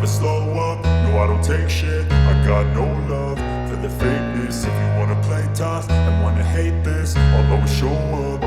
slow up, no I don't take shit. I got no love for the fakeness. If you wanna play tough and wanna hate this, I'll always show up.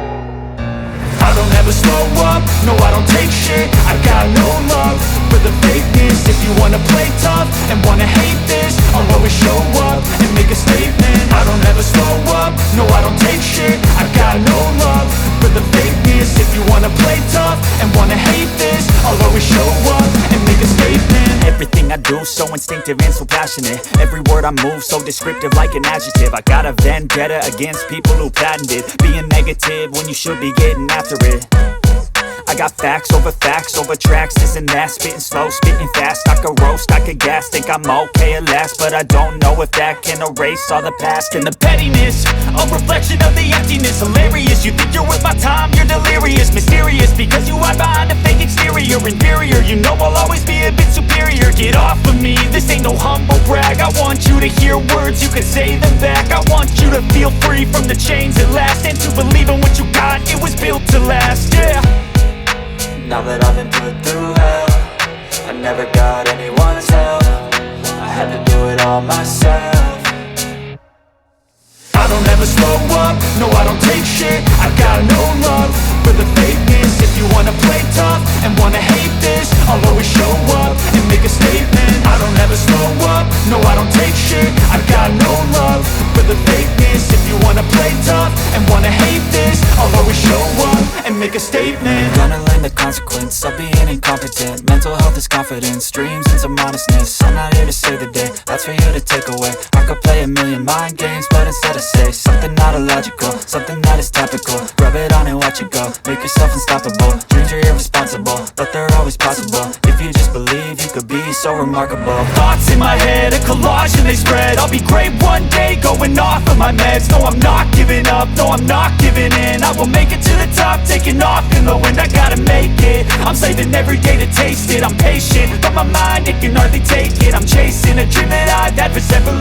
I don't ever slow up, no I don't take shit. I got no love for the fakeness. If you wanna play tough and wanna hate this, I'll always show up and make a statement. I don't ever slow up, no I don't take shit. I got no love for the fakeness. If you wanna play tough and wanna hate this, I'll always show up and make a statement. Everything I do so instinctive and so passionate. Every word I move so descriptive like an adjective. I got a vendetta against people who patented being negative when you should be getting after it. I got facts over tracks, this and that. Spitting slow, spitting fast. I could roast, I could gas. Think I'm okay at last, but I don't know if that can erase all the past. And the pettiness, a reflection of the emptiness. Hilarious, you think you're worth my time, you're delirious. Mysterious, because you hide behind a fake exterior. Inferior, you know I'll always be a bit superior. Get off of me, this ain't no humble brag. I want you to hear words, you can say them back. I want you to feel free from the chains at last, and to believe in what you got, it was built to last, yeah. Now that I've been put through hell, I never got anyone's help. I had to do it all myself. I don't ever slow up, no I don't take shit. I got no love for the fakeness. If you wanna play tough and wanna hate this, I'll always show up and make a statement. I don't ever slow up, no I don't take shit. I got no love for the fakeness. If you wanna play tough and wanna hate this, I'll always show up and make a statement. Gonna learn the consequence of being incompetent. Mental health is confidence, dreams and some honestness. I'm not here to save the day, that's for you to take away. I could play a million mind games, but instead I say something not illogical, something that is topical. Rub it on and watch it go, make yourself unstoppable. Dreams are irresponsible, but they're always possible. If you just believe, you could be so remarkable. Thoughts in my head, a collage and they spread. I'll be great one day, going off of my meds. No, I'm not giving up, no, I'm not giving in. I will make it to the top, taking off in the wind. I gotta make it, I'm saving every day to taste it. I'm patient, but my mind, it can hardly take it. I'm chasing a dream that I've had for several